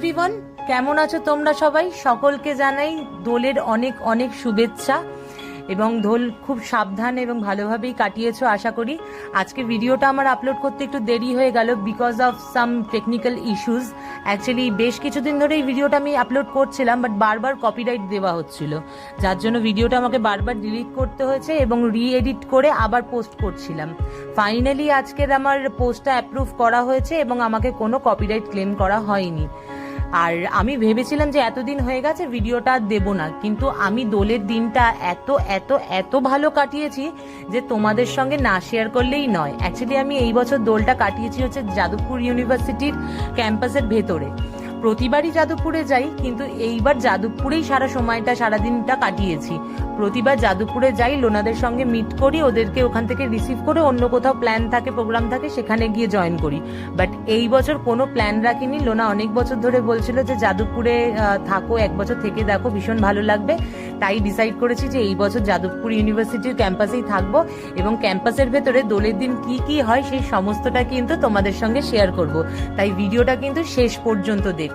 Everyone, কেমন আছো তোমরা সবাই? সকলকে জানাই দোলের অনেক অনেক শুভেচ্ছা এবং দোল খুব সাবধান এবং ভালোভাবেই কাটিয়েছো আশা করি। আজকে ভিডিওটা আমার আপলোড করতে একটু দেরি হয়ে গেল because of some technical issues. Actually বেশ কিছুদিন ধরে এই ভিডিওটা আমি আপলোড করছিলাম, বাট বারবার কপিরাইট দেওয়া হচ্ছিল, যার জন্য ভিডিওটা আমাকে বারবার ডিলিট করতে হয়েছে এবং রি-এডিট করে আবার পোস্ট করছিলাম। ফাইনালি আজকের আমার পোস্টটা অ্যাপ্রুভ করা হয়েছে এবং আমাকে কোনো কপিরাইট ক্লেম করা হয়নি। আর আমি ভেবেছিলাম যে এতদিন হয়ে গেছে ভিডিওটা দেব না, কিন্তু আমি দোলের দিনটা এত এত এত ভালো কাটিয়েছি যে তোমাদের সঙ্গে না শেয়ার করলেই নয়। অ্যাকচুয়ালি আমি এই বছর দোলটা কাটিয়েছি হচ্ছে যাদবপুর ইউনিভার্সিটির ক্যাম্পাসের ভেতরে। প্রতিবারই যাদবপুরে যাই, কিন্তু এইবার যাদবপুরেই সারাদিনটা কাটিয়েছি। প্রতিবার যাদবপুরে যাই, লোনাদের সঙ্গে মিট করি, ওদেরকে ওখান থেকে রিসিভ করে অন্য কোথাও প্ল্যান থাকে, প্রোগ্রাম থাকে, সেখানে গিয়ে জয়েন করি। বাট এই বছর কোনো প্ল্যান রাখিনি। লোনা অনেক বছর ধরে বলছিল যে যাদবপুরে থাকো, এক বছর থেকে দেখো, ভীষণ ভালো লাগবে। তাই ডিসাইড করেছি যে এই বছর যাদবপুর ইউনিভার্সিটির ক্যাম্পাসেই থাকবো এবং ক্যাম্পাসের ভেতরে দোলের দিন কি কি হয় সেই সমস্তটা কিন্তু তোমাদের সঙ্গে শেয়ার করব। তাই ভিডিওটা কিন্তু শেষ পর্যন্ত দেখো।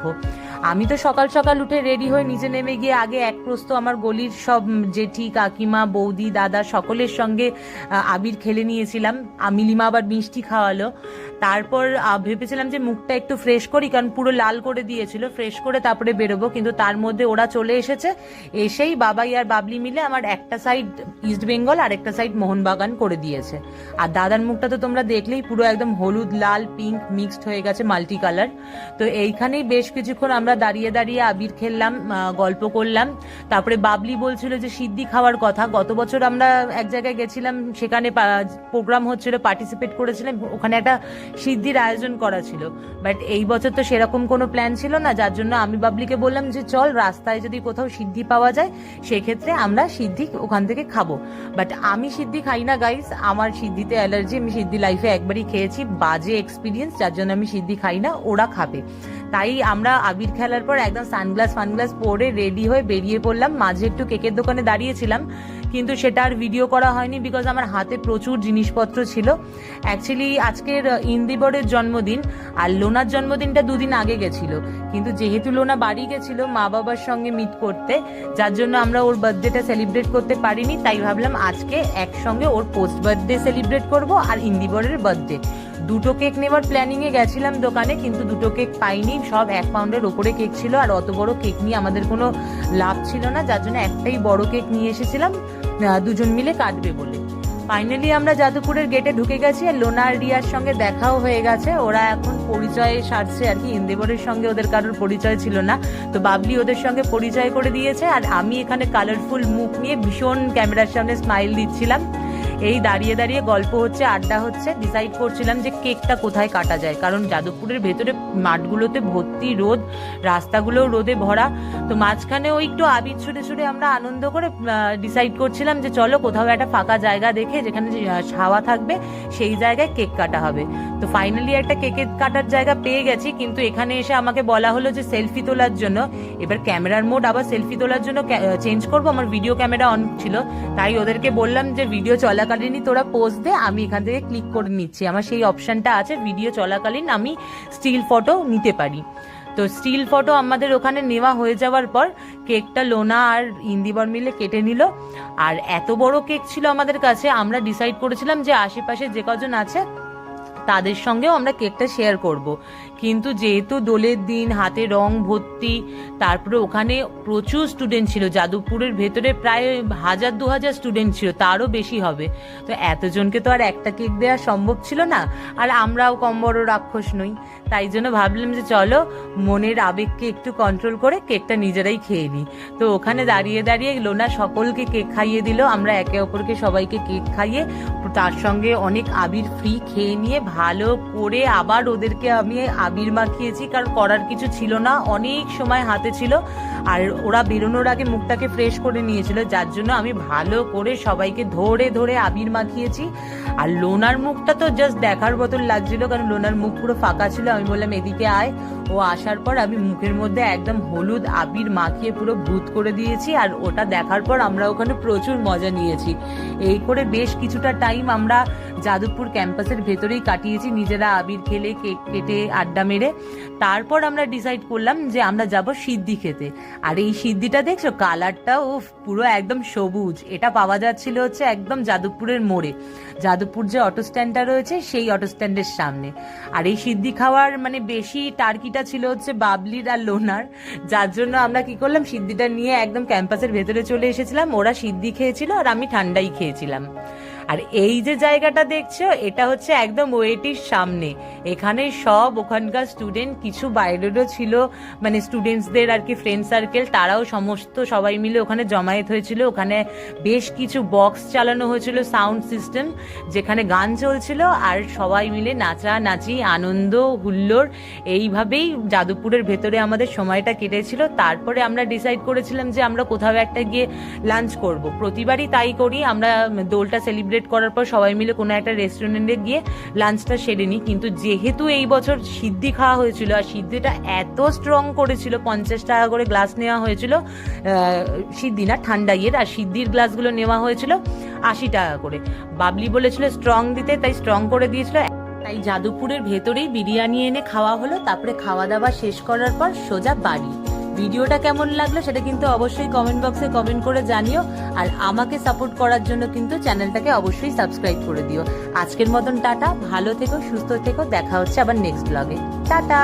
আমি তো সকাল সকাল উঠে রেডি হয়ে নিচে নেমে গিয়ে আগে এক প্রস্ত আমার গলির সব জেঠি, কাকিমা, বৌদি, দাদা সকলের সঙ্গে আবির খেলে নিয়েছিলাম। মিলিমা আবার মিষ্টি খাওয়ালো। তারপর ভেবেছিলাম যে মুখটা একটু ফ্রেশ করি, কারণ পুরো লাল করে দিয়েছিল, ফ্রেশ করে তারপরে বেরোবো। কিন্তু তার মধ্যে ওরা চলে এসেছে। এসেই বাবাই আর বাবলি মিলে আমার একটা সাইড ইস্ট বেঙ্গল আর একটা সাইড মোহনবাগান করে দিয়েছে। আর দাদার মুখটা তো তোমরা দেখলেই, পুরো একদম হলুদ, লাল, পিঙ্ক মিক্সড হয়ে গেছে, মাল্টি কালার। তো এইখানেই বেশ কিছুক্ষণ আমরা দাঁড়িয়ে দাঁড়িয়ে আবির খেললাম, গল্প করলাম। তারপরে বাবলি বলছিল যে সিদ্ধি খাওয়ার কথা। গত বছর আমরা এক জায়গায় গেছিলাম, সেখানে প্রোগ্রাম হচ্ছিল, পার্টিসিপেট করেছিলাম, ওখানে একটা সিদ্ধির আয়োজন করা ছিল। বাট এই বছর তো সেরকম কোনো প্ল্যান ছিল না, যার জন্য আমি বাবলিকে বললাম যে চল, রাস্তায় যদি কোথাও সিদ্ধি পাওয়া যায় সেক্ষেত্রে আমরা সিদ্ধি ওখান থেকে খাবো। বাট আমি সিদ্ধি খাই না গাইস, আমার সিদ্ধিতে অ্যালার্জি। আমি সিদ্ধি লাইফে একবারই খেয়েছি, বাজে এক্সপিরিয়েন্স, যার জন্য আমি সিদ্ধি খাই না। ওরা খাবে। তাই আমরা আবির খেলার পর একদম সানগ্লাস ফানগ্লাস পরে রেডি হয়ে বেরিয়ে পড়লাম। মাঝে একটু কেকের দোকানে দাঁড়িয়েছিলাম, কিন্তু সেটা আর ভিডিও করা হয়নি বিকজ আমার হাতে প্রচুর জিনিসপত্র ছিল। অ্যাকচুয়ালি আজকের ইন্দিবরের জন্মদিন, আর লোনার জন্মদিনটা দুদিন আগে গেছিল, কিন্তু যেহেতু লোনা বাড়ি গেছিল মা বাবার সঙ্গে মিট করতে, যার জন্য আমরা ওর বার্থডেটা সেলিব্রেট করতে পারিনি। তাই ভাবলাম আজকে একসঙ্গে ওর পোস্ট বার্থডে সেলিব্রেট করব আর ইন্দিবরের বার্থডে। দুটো কেক নেওয়ার প্ল্যানিং এ গেছিলাম দোকানে, কিন্তু দুটো কেক পাইনি। সব 1 পাউন্ডের ওপরে কেক ছিল, আর অত বড় কেক নিয়ে আমাদের কোনো লাভ ছিল না, যার জন্য একটাই বড় কেক নিয়ে এসেছিলাম দুজন মিলে কাটবে বলে। ফাইনালি আমরা যাদবপুরের গেটে ঢুকে গেছি, আর লোনা আর রিয়ার সঙ্গে দেখাও হয়ে গেছে। ওরা এখন পরিচয় সারছে আর কি। ইন্দিবরের সঙ্গে ওদের কারোর পরিচয় ছিল না, তো বাবলি ওদের সঙ্গে পরিচয় করে দিয়েছে। আর আমি এখানে কালারফুল মুখ নিয়ে ভীষণ ক্যামেরার সামনে স্মাইল দিচ্ছিলাম। এই দাঁড়িয়ে দাঁড়িয়ে গল্প হচ্ছে, আড্ডা হচ্ছে, ডিসাইড করছিলাম যে কেকটা কোথায় কাটা যায়, কারণ যাদবপুরের ভেতরে মাঠগুলোতে ভর্তি রোদ, রাস্তাগুলোও রোদে ভরা। তো মাঝখানে ওই একটু আবির ছুটে ছুটে আমরা আনন্দ করে ডিসাইড করছিলাম যে চলো কোথাও একটা ফাঁকা জায়গা দেখে, যেখানে হাওয়া থাকবে, সেই জায়গায় কেক কাটা হবে। তো ফাইনালি একটা কেকের কাটার জায়গা পেয়ে গেছি, কিন্তু এখানে এসে আমাকে বলা হলো যে সেলফি তোলার জন্য। এবার ক্যামেরার মোড আবার সেলফি তোলার জন্য চেঞ্জ করবো, আমার ভিডিও ক্যামেরা অন ছিল। তাই ওদেরকে বললাম যে ভিডিও চলাকালীনই তোরা পোজ দে, আমি এখান থেকে ক্লিক করে নিচ্ছি। আমার সেই অপশনটা আছে, ভিডিও চলাকালীন আমি স্টিল ফটো নিতে পারি। তো স্টিল ফটো আমাদের ওখানে নেওয়া হয়ে যাওয়ার পর কেকটা লোনা আর ইন্দিবর মিলে কেটে নিল। আর এত বড় কেক ছিল আমাদের কাছে, আমরা ডিসাইড করেছিলাম যে আশেপাশে যে কজন আছে তাদের সঙ্গেও আমরা কেকটা শেয়ার করব। কিন্তু যেহেতু দোলের দিন, হাতে রং ভর্তি, তারপরে ওখানে প্রচুর স্টুডেন্ট ছিল, যাদবপুরের ভেতরে প্রায় 1000-2000 স্টুডেন্ট ছিল, তারও বেশি হবে। তো এতজনকে তো আর একটা কেক দেওয়া সম্ভব ছিল না, আর আমরাও কম বড় রাক্ষস নই। তাই জন্য ভাবলাম যে চলো মনের আবেগকে একটু কন্ট্রোল করে কেকটা নিজেরাই খেয়ে নিই। তো ওখানে দাঁড়িয়ে দাঁড়িয়ে লোনা সকলকে কেক খাইয়ে দিল। আমরা একে অপরকে সবাইকে কেক খাইয়ে তার সঙ্গে অনেক আবির ফ্রি খেয়ে নিয়ে ভালো করে আবার ওদেরকে আমি আবির মাখিয়েছি, কারণ করার কিছু ছিল না, অনেক সময় হাতে ছিল। আর ওরা বেরোনোর আগে মুখটাকে ফ্রেশ করে নিয়েছিল, যার জন্য আমি ভালো করে সবাইকে ধরে ধরে আবির মাখিয়েছি। আর লোনার মুখটা তো জাস্ট দেখার মতন লাগছিল, কারণ লোনার মুখ পুরো ফাঁকা ছিল। আমি বললাম এদিকে আয়। ও আসার পর আমি মুখের মধ্যে একদম হলুদ আবির মাখিয়ে পুরো ভূত করে দিয়েছি। আর ওটা দেখার পর আমরা ওখানে প্রচুর মজা নিয়েছি। এই করে বেশ কিছুটা টাইম আমরা যাদবপুর ক্যাম্পাসের ভেতরেই কাটিয়েছি, নিজেরা আবির খেলে, কেক কেটে, আড্ডা মেরে। তারপর আমরা ডিসাইড করলাম যে আমরা যাব সিদ্ধি খেতে। আর এই সিদ্ধিটা দেখছো, কালারটাও পুরো একদম সবুজ। এটা পাওয়া যাচ্ছিল হচ্ছে একদম যাদবপুরের মোড়ে, যাদবপুর যে অটো স্ট্যান্ডটা রয়েছে সেই অটো স্ট্যান্ডের সামনে। আর এই সিদ্ধি খাওয়ার মানে বেশি টার্কিটা ছিল হচ্ছে বাবলির আর লোনার, যার জন্য আমরা কি করলাম, সিদ্ধিটা নিয়ে একদম ক্যাম্পাসের ভেতরে চলে এসেছিলাম। ওরা সিদ্ধি খেয়েছিল আর আমি ঠান্ডাই খেয়েছিলাম। আর এই যে জায়গাটা দেখছো, এটা হচ্ছে একদম ওয়েটির সামনে। এখানে সব ওখানকার স্টুডেন্ট, কিছু বাইরেরও ছিল, মানে স্টুডেন্টসদের আর কি ফ্রেন্ড সার্কেল, তারাও সমস্ত সবাই মিলে ওখানে জমায়েত হয়েছিল। ওখানে বেশ কিছু বক্স চালানো হয়েছিল, সাউন্ড সিস্টেম, যেখানে গান চলছিল আর সবাই মিলে নাচানাচি, আনন্দ হুল্লোড়, এইভাবেই যাদবপুরের ভেতরে আমাদের সময়টা কেটেছিল। তারপরে আমরা ডিসাইড করেছিলাম যে আমরা কোথাও একটা গিয়ে লাঞ্চ করব। প্রতিবারই তাই করি, আমরা দোলটা সেলিব্রেট করার পর সবাই মিলে কোনো একটা রেস্টুরেন্টে গিয়ে লাঞ্চটা সেরে নিই। কিন্তু যেহেতু এই বছর সিদ্ধি খাওয়া হয়েছিল আর সিদ্ধিটা এত স্ট্রং করেছিল, 50 টাকা করে গ্লাস নেওয়া হয়েছিল, সিদ্ধি না ঠান্ডাইয়ের, আর সিদ্ধির গ্লাসগুলো নেওয়া হয়েছিল 80 টাকা করে। বাবলি বলেছিল স্ট্রং দিতে, তাই স্ট্রং করে দিয়েছিল। তাই যাদবপুরের ভেতরেই বিরিয়ানি এনে খাওয়া হলো। তারপরে খাওয়া দাওয়া শেষ করার পর সোজা বাড়ি। ভিডিওটা কেমন লাগলো সেটা কিন্তু অবশ্যই কমেন্ট বক্সে কমেন্ট করে জানিও। আর আমাকে সাপোর্ট করার জন্য কিন্তু চ্যানেলটাকে অবশ্যই সাবস্ক্রাইব করে দিও। আজকের মতন টাটা, ভালো থেকো, সুস্থ থেকো, দেখা হচ্ছে আবার নেক্সট ব্লগে। টাটা।